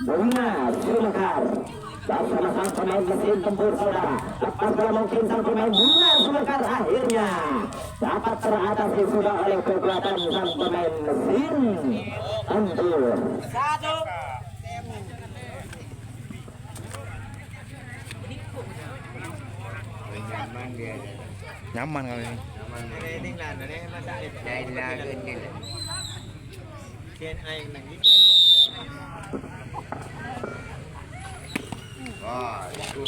Bunga Sulekar bersama sang pemain mesin tempur saudara. Lepas bola mungkin sang pemain Bunga Sulekar akhirnya dapat teratasi sudah oleh kekuatan sang pemain mesin tempur. Nyaman kali ini. Wah, itu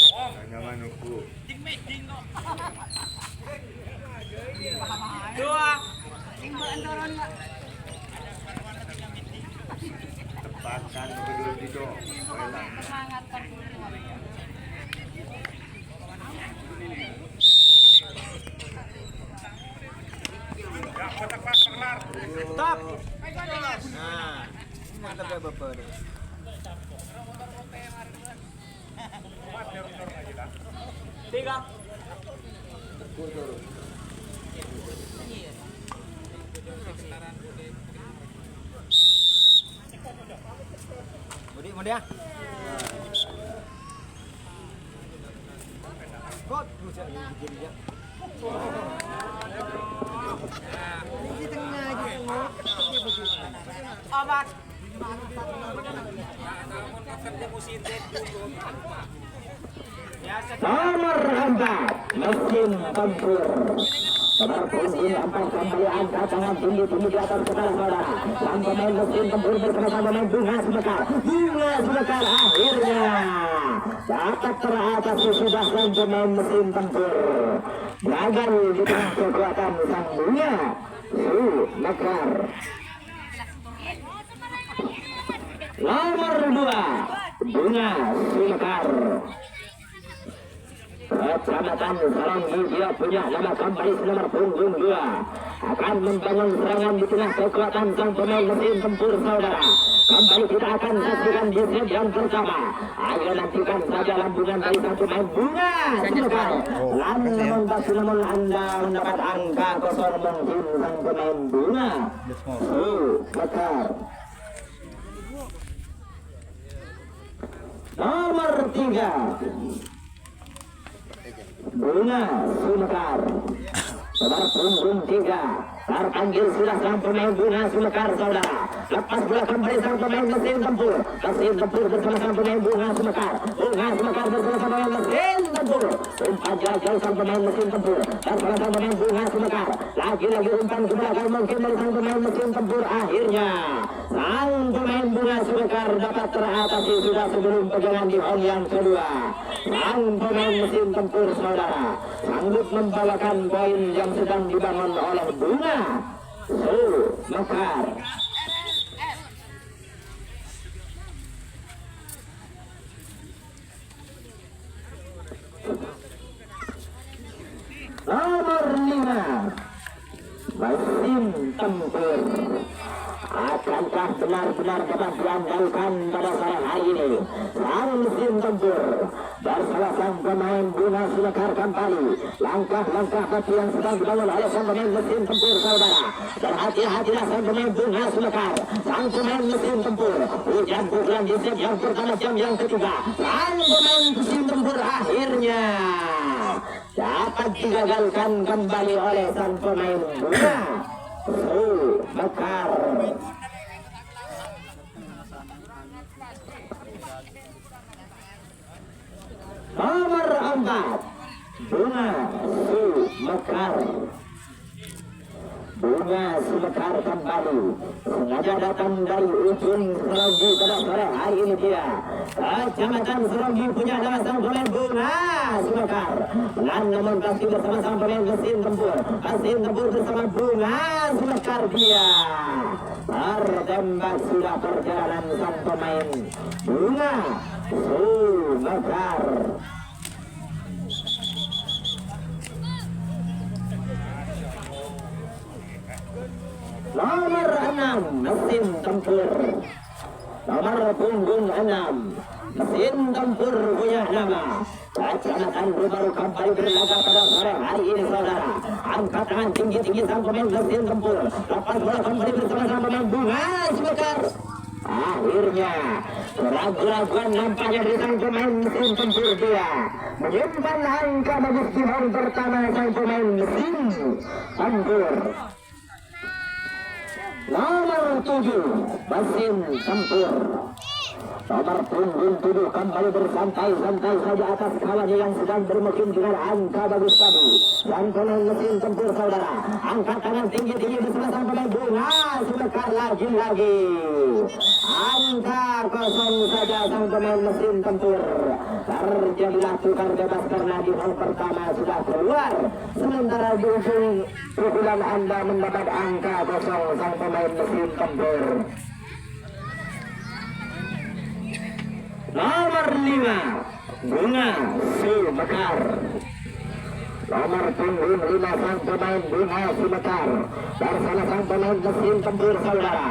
nyaman aku. Tepatkan begitu itu. Stop. Nah, mantap ya Bapak. Tiga. Mudi ya. Kok bisa begini ya? Di tengah aja Obat. Nomor 4 mesin tempur. Nomor punggung 4 kembali angkat tangan tinggi di atas kepala saudara. Sang pemain mesin tempur bersama sang pemain Bunga Sulekar. Bunga Sulekar akhirnya dapat teratasi sudah sang pemain mesin tempur. Gagal di tengah kekuatan sang Bunga Sulekar. Nomor 2 Bunga Sulekar. Kecamatan Seranggi dia punya nama kembali nomor punggung 2 akan membangun serangan di tengah kekuatan sang pemain mesin tempur saudara. Kembali kita akan saksikan di set yang pertama. Ayo nantikan saja lambungan dari sang pemain Bunga Sulekar. Namun Anda mendapat angka kosong mungkin sang pemain Bunga Sulekar. Nomor 3 Bunga Sulekar. Nomor punggung 3 terpanggil sudah sang pemain Bunga Sulekar saudara. Lepas bola kembali sang pemain mesin tempur. Mesin tempur bersama sang pemain Bunga Sulekar. Bunga Sulekar bersama sang pemain mesin tempur. Umpan jagal sang pemain mesin tempur bersama sang pemain Bunga Sulekar. Lagi-lagi umpan ke belakang mungkin dari sang pemain mesin tempur. Akhirnya sang pemain Bunga Sulekar dapat teratasi sudah sebelum pegangan di hong yang kedua. Sang pemain mesin tempur saudara sanggup membawakan poin yang sedang dibangun oleh Bunga Sulekar. Nomor 5 mesin tempur. Akankah benar-benar dapat diandalkan pada sore hari ini? Sang mesin tempur bersama sang pemain Bunga Sulekar kembali. Langkah-langkah batu yang sedang dibangun oleh sang pemain mesin tempur saudara. Berhati-hatilah sang pemain Bunga Sulekar. Sang pemain mesin tempur. Hujan pukulan di set yang pertama jam yang ketiga. Sang pemain mesin tempur akhirnya dapat digagalkan kembali oleh sang pemain Bunga Sulekar. Nomor 4 Bunga Sulekar. Bunga Sulekar kembali sengaja datang dari ujung Seranggi pada sore hari ini dia. Kecamatan Seranggi punya nama sang pemain Bunga Sulekar. Namun pasti bersama sang pemain mesin tempur. Mesin tempur bersama Bunga Sulekar dia. Tertembak sudah perjalanan sang pemain Bunga Sulekar. Nomor 6 mesin tempur. Nomor punggung 6 mesin tempur punya nama Kecamatan baru kembali berlaga pada sore hari ini saudara. Angkat tangan tinggi-tinggi sang pemain mesin tempur. Lepas bola kembali bersama sang pemain Bunga Sulekar. Akhirnya keraguan nampaknya dari sang pemain mesin tempur dia menyimpan angka bagus di home pertama sang pemain mesin tempur. Nomor 7 mesin tempur. Nomor punggung 7 kembali bersantai-santai saja atas kawannya yang sedang bermukim dengan angka bagus tadi. Sang pemain mesin tempur saudara angkat tangan tinggi-tinggi bersama sang pemain Bunga Sumekar lagi-lagi. Angka kosong saja sang pemain mesin tempur. Terjadilah tukar bebas karena di hal pertama sudah keluar. Sementara di ujung pukulan Anda mendapat angka kosong sang pemain mesin tempur. Nomor 5 Bunga Sumekar. Nomor punggung 5 sang pemain Bunga Sumekar bersama sang pemain mesin tempur saudara.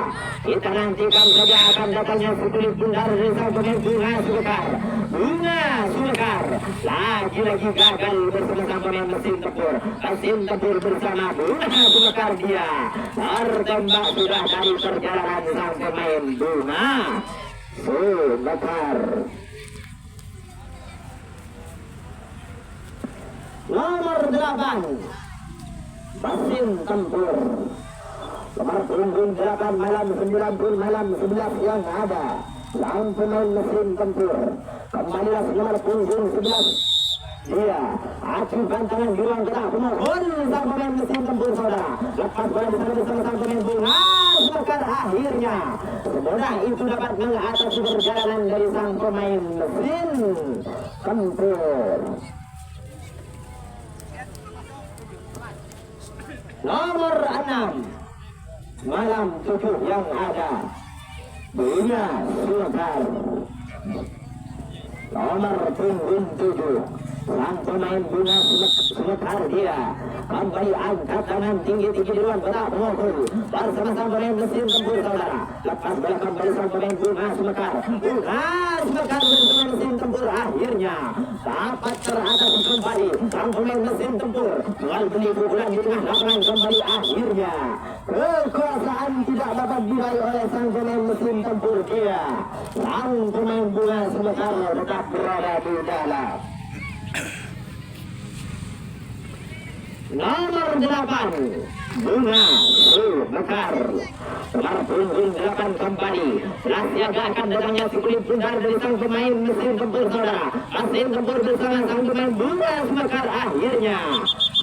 Kita nantikan saja akan datangnya setulis bundar dari sang pemain Bunga Sumekar. Bunga Sumekar lagi-lagi gagal bersama sang pemain mesin tempur. Mesin tempur bersama Bunga Sumekar dia tertembak sudah dari perjalanan sang pemain Bunga Sumekar. Nomor 8 mesin tempur. Nomor punggung 8 malam 9 pun malam 11 yang ada sang pemain mesin tempur. Kembalilah nomor punggung 11 dia acukan tangan di ruang tengah pemohon sang pemain mesin tempur saudara. Lepas bola bersama sang pemain Bunga Sumekar. Akhirnya semudah itu dapat mengatasi perjalanan dari sang pemain mesin tempur. Nomor 6 malam 7 yang ada Bunga Sumekar. Nomor punggung 7 sang pemain Bunga Sumekar dia kembali angkat tangan tinggi-tinggi di ruang tengah pemohon bersama sang pemain mesin tempur saudara. Lepas bola kembali sang pemain Bunga Sumekar. Bunga Sumekar bersama mesin tempur akhirnya dapat teratasi kembali sang pemain mesin tempur. Melalui pukulan di tengah lapangan kembali akhirnya kekuasaan tidak dapat diraih oleh sang pemain mesin tempur dia. Sang pemain Bunga Sumekar tetap berada di dalam. Nomor 8 Bunga Sumekar. Nomor punggung 8 kembali siaga akan datangnya kulit bundar dari sang pemain mesin tempur saudara. Mesin tempur bersama sang pemain Bunga Sumekar. Akhirnya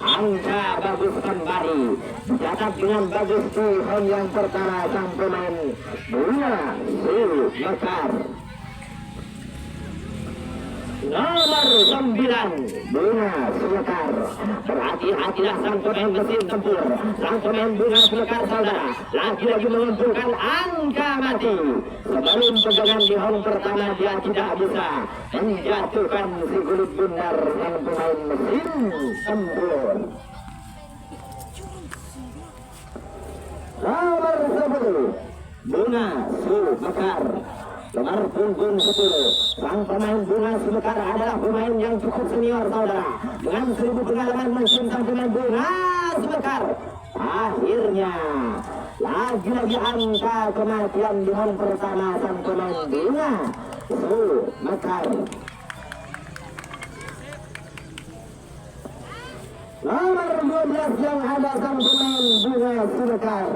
angka bagus kembali dicatat dengan bagus di home yang pertama sang pemain Bunga Sumekar. Nomor 9 Bunga Sumekar. Berhati-hatilah sang pemain mesin tempur. Sang pemain Bunga Sumekar saudara lagi-lagi mengumpulkan angka mati. Sebelum pegangan di home pertama dia tidak bisa menjatuhkan si kulit bundar sang pemain mesin tempur. Nomor 10 Bunga Sumekar. Nomor punggung 10 sang pemain Bunga Sumekar adalah pemain yang cukup senior saudara. Dengan 1000 pengalaman mesin sang pemain Bunga Sumekar. Akhirnya lagi-lagi angka kematian di home pertama sang pemain Bunga Sumekar. Nomor 12 yang ada sang pemain Bunga Sumekar.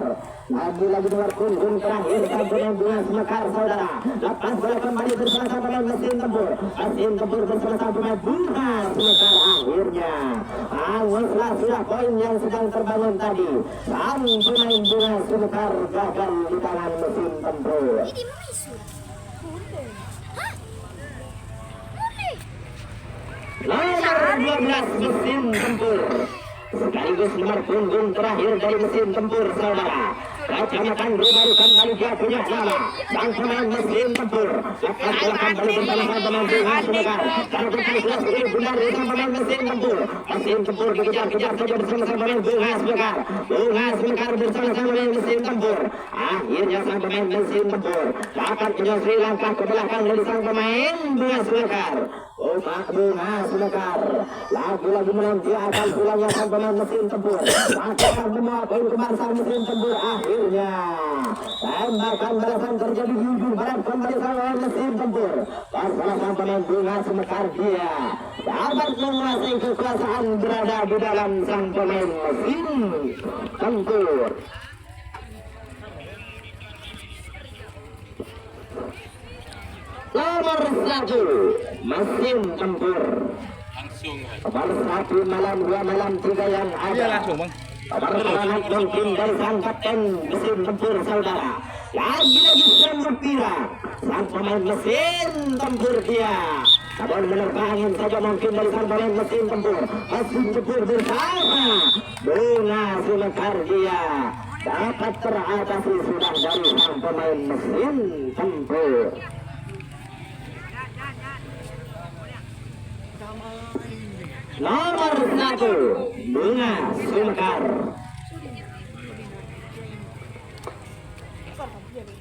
Lagi-lagi nomor punggung terakhir sang pemain Bunga Sumekar saudara. Lepas bola kembali bersama sang pemain mesin tempur. Mesin tempur bersama sang pemain Bunga Sumekar. Akhirnya anguslah sudah poin yang sedang terbangun tadi. Sang pemain Bunga Sumekar gagal di tangan mesin tempur. Nomor 12 mesin tempur. Sekaligus nomor punggung terakhir dari mesin tempur saudara. Kecamatan Rubaru kembali dia punya nama sang pemain mesin tempur. Lepas bola kembali bersama sang pemain Bunga Sumekar. Terbuka sudah sekali bundar dari sang pemain mesin tempur. Mesin tempur dikejar-kejar saja bersama sang pemain Bunga Sumekar. Bunga Sumekar bersama sang pemain mesin tempur. Akhirnya sang pemain mesin tempur dapat menyusuri langkah ke belakang dari sang pemain Bunga Sumekar. Pak Bunga Sumekar lagi-lagi menanti akan pulangnya sang pemain mesin tempur. Akan membawa poin kembali sang mesin tempur. Akhirnya tembakan balasan terjadi di ujung barat kembali sang mesin tempur. Bersama sang pemain Bunga Sumekar dia dapat menguasai kekuasaan berada di dalam sang pemain mesin tempur. Nomor 1 mesin tempur. Nomor 1 malam 2 malam 3 yang ada. Perlahan mungkin dari sang kapten mesin tempur saudara. Lagi-lagi serang berpira. Sang pemain mesin tempur dia. Namun menerpa angin saja mungkin dari sang pemain mesin tempur. Mesin tempur bersama Bunga Sumekar dia dapat teratasi sudah dari sang pemain mesin tempur. Nomor 1 Bunga Sumekar.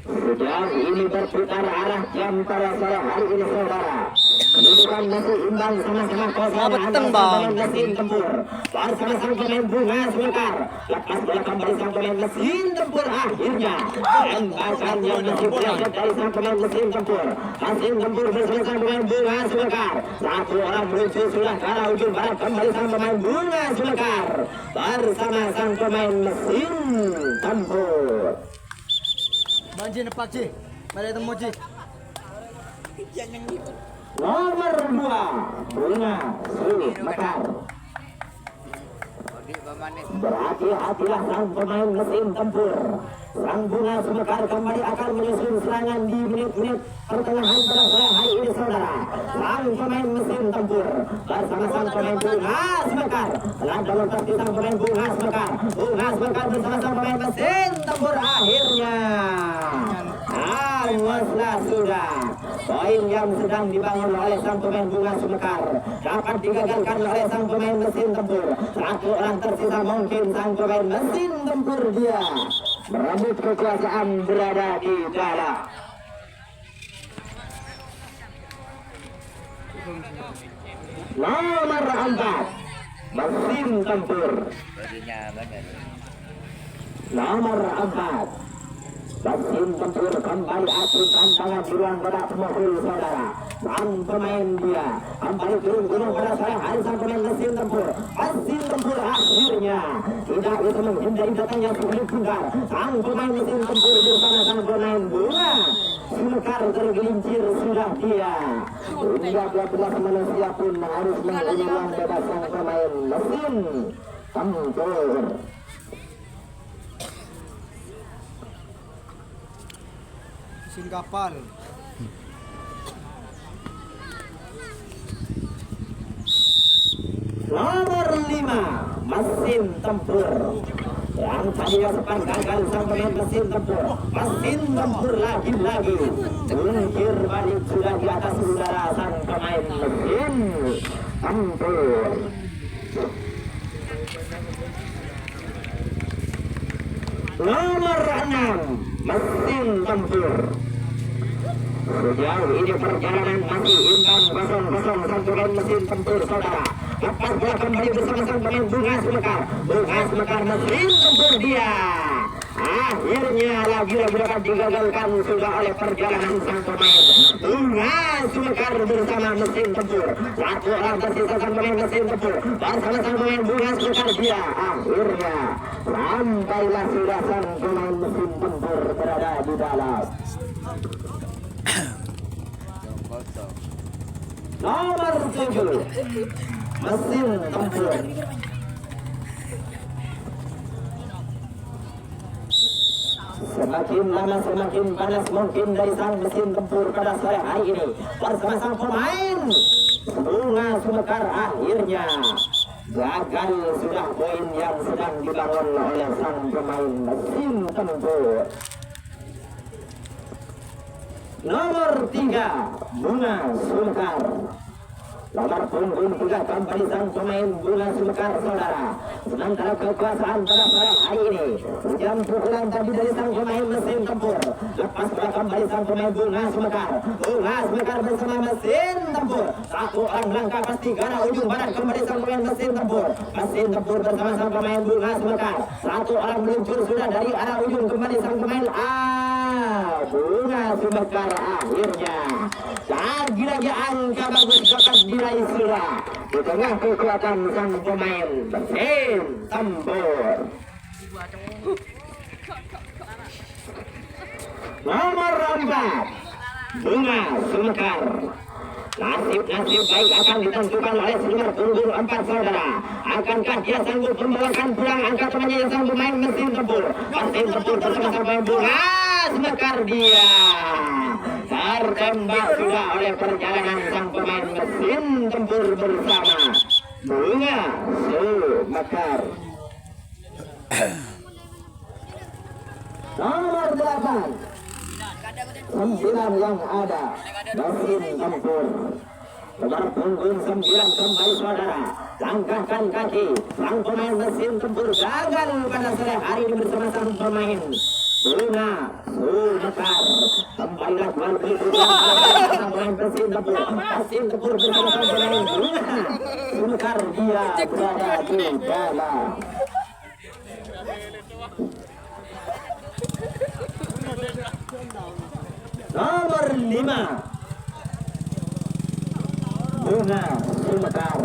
Sejauh ini berputar arah jam pada sore hari ini saudara. Kedudukan masih imbang sama-sama kosong antara mesin tempur. Bersama sang pemain Bunga Sumekar. Lepas bola kembali sang pemain mesin tempur akhirnya. Tembakan yang masih berasal dari sang pemain mesin tempur. Mesin tempur bersama sang pemain Bunga Sumekar. Satu orang menuju sudah ke arah ujung barat kembali sang pemain Bunga Sumekar. Bersama sang pemain mesin tempur. Banjir nepak Ci. Pada temu Ci. Nomor 2 Bunga Sumekar. Berhati-hatilah sang pemain mesin tempur. Sang Bunga Sumekar kembali akan menyusun serangan di menit-menit pertengahan pada sore hari ini saudara. Sang pemain mesin tempur bersama sang pemain Bunga Sumekar. Telah berlontar di sang pemain Bunga Sumekar. Bunga Sumekar bersama sang pemain mesin tempur akhirnya. Anguslah sudah. Poin yang sedang dibangun oleh sang pemain Bunga Sumekar dapat digagalkan oleh sang pemain mesin tempur. Satu orang tersisa mungkin sang pemain mesin tempur dia merebut kekuasaan berada di dalam. Nomor 4 mesin tempur. Nomor 4 mesin tempur kembali aturkan tangan di ruang badak pemukul saudara. Sang pemain dia kembali turun gunung pada sore hari sang pemain mesin tempur. Mesin tempur akhirnya tidak bisa menghindari datangnya sulit tunggal. Sang pemain mesin tempur bersama sang pemain Bunga Sumekar tergelincir sudah dia. Hingga 12 manusia pun harus menghuni ruang badak sang pemain mesin tempur. Mesin kapal. Nomor 5 mesin tempur. Yang tadinya sempat gagal sang pemain mesin tempur. Mesin tempur lagi-lagi mungkir balik sudah di atas udara sang pemain mesin tempur. Nomor 6 mesin tempur. Sejauh ini perjalanan masih imbang 0-0 sang pemain mesin tempur saudara. Lepas bola kembali bersama sang pemain Bunga Sumekar. Bunga Sumekar mesin tempur dia. Akhirnya lagi-lagi dapat digagalkan sudah oleh perjalanan sang pemain Bunga Sumekar bersama mesin tempur. Satu orang tersisa sang pemain mesin tempur bersama sang pemain Bunga Sumekar dia. Akhirnya sampailah sudah sang pemain mesin tempur berada di dalam. Nomor 7 mesin tempur. Semakin lama semakin panas mungkin dari sang mesin tempur pada sore hari ini. Bersama sang pemain Bunga Sumekar akhirnya gagal sudah poin yang sedang dibangun oleh sang pemain mesin tempur. Nomor 3 Bunga Sumekar. Nomor punggung 3 kembali sang pemain Bunga Sumekar saudara. Sementara kekuasaan pada sore hari ini jam pukulan tadi dari sang pemain mesin tempur. Lepas bola kembali sang pemain Bunga Sumekar. Bunga Sumekar bersama mesin tempur. Satu orang langkah pasti ke arah ujung barat kembali sang pemain mesin tempur. Mesin tempur bersama sang pemain Bunga Sumekar. Satu orang meluncur sudah dari arah ujung kembali sang pemain Bunga Sumekar akhirnya. Lagi-lagi angka bagus dapat diraih sudah di tengah kekuatan sang pemain mesin tempur. Nomor 4 Bunga Sumekar. Nasib baik akan ditentukan oleh sejumlah punggung 4 saudara. Akankah dia sanggup membawakan pulang angka temannya yang sang pemain mesin tempur? Mesin tempur bersama sang pemain Bunga Sumekar dia tertembak sudah oleh perjalanan sang pemain mesin tempur bersama Bunga Sumekar. Nomor 8 9 yang ada mesin tempur. Nomor punggung 9 kembali saudara. Langkahkan kaki sang pemain mesin tempur gagal pada sore hari ini bersama sang pemain Bunga Sumekar. Kembalilah keluar sang pemain mesin tempur. Mesin tempur bersama sang pemain Bunga Sumekar dia berada di dalam. Nomor 5 Bunga Sumekar.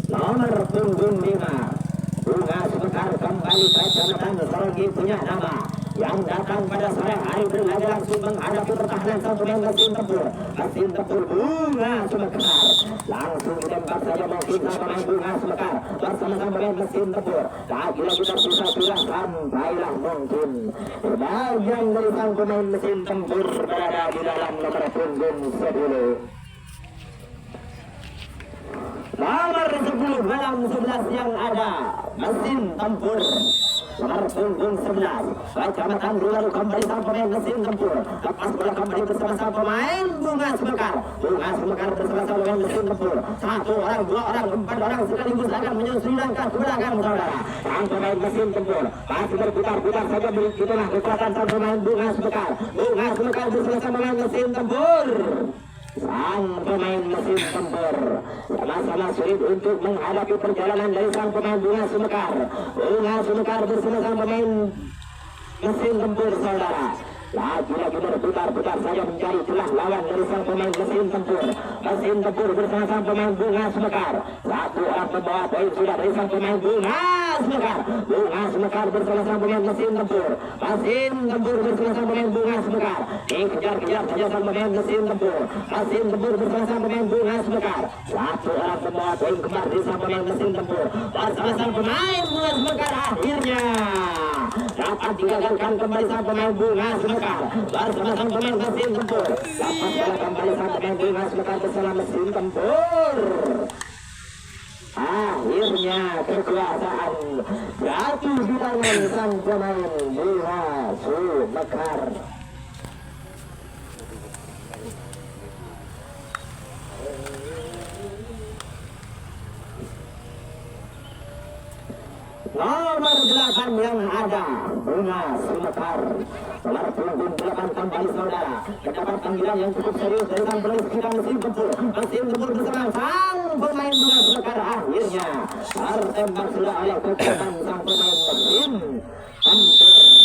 Nomor punggung 5 Bunga Sumekar kembali ke Kecamatan Seronggi punya nama yang datang pada sore hari berlaga langsung menghadapi pertahanan sang pemain mesin tempur. Mesin tempur Bunga Sumekar langsung ditembak saja mungkin sang pemain Bunga Sumekar bersama sang pemain mesin tempur. Lagi-lagi tersisa sudah sampailah mungkin bagian dari sang pemain mesin tempur berada di dalam nomor punggung 10. Nomor 10 dalam 11 yang ada mesin tempur. Nomor punggung 11 Kecamatan Rularu kembali sang pemain mesin tempur. Lepas bola kembali bersama sang pemain Bunga Sumekar. Bunga Sumekar bersama sang pemain mesin tempur. 1 orang, 2 orang, 4 orang sekaligus akan menyusuri langkah ke belakang saudara. Sang pemain mesin tempur masih berputar-putar saja di tengah kekuatan sang pemain Bunga Sumekar. Bunga Sumekar bersama sang pemain mesin tempur. Sang pemain mesin tempur sama-sama sulit untuk menghadapi perjalanan dari sang pemain Bunga Sumekar. Bunga Sumekar bersama sang pemain mesin tempur saudara. Lagi-lagi berputar-putar saja mencari celah lawan dari sang pemain mesin tempur. Mesin tempur bersama sang pemain Bunga Sumekar. 1 orang membawa poin sudah dari sang pemain Bunga Sumekar. Bunga Sumekar bersama sang pemain mesin tempur. Mesin tempur bersama sang pemain Bunga Sumekar. Dikejar-kejar saja sang pemain mesin tempur. Mesin tempur bersama sang pemain Bunga Sumekar. 1 orang membawa poin kembali dari sang pemain mesin tempur. Bersama sang pemain Bunga Sumekar akhirnya dapat digagalkan kembali sang pemain Bunga Sumekar bersama sang pemain mesin tempur. Dapat bola kembali sang pemain Bunga Sumekar bersama mesin tempur. Akhirnya kekuasaan jatuh di tangan sang pemain Bunga Sumekar. Nomor 8 yang ada Bunga Sumekar. Nomor punggung 8 kembali saudara. Mendapat panggilan yang cukup serius dari sang pemain sekitar mesin tempur. Mesin tempur bersama sang pemain Bunga Sumekar akhirnya tertembak sudah oleh kekuatan sang pemain mesin tempur.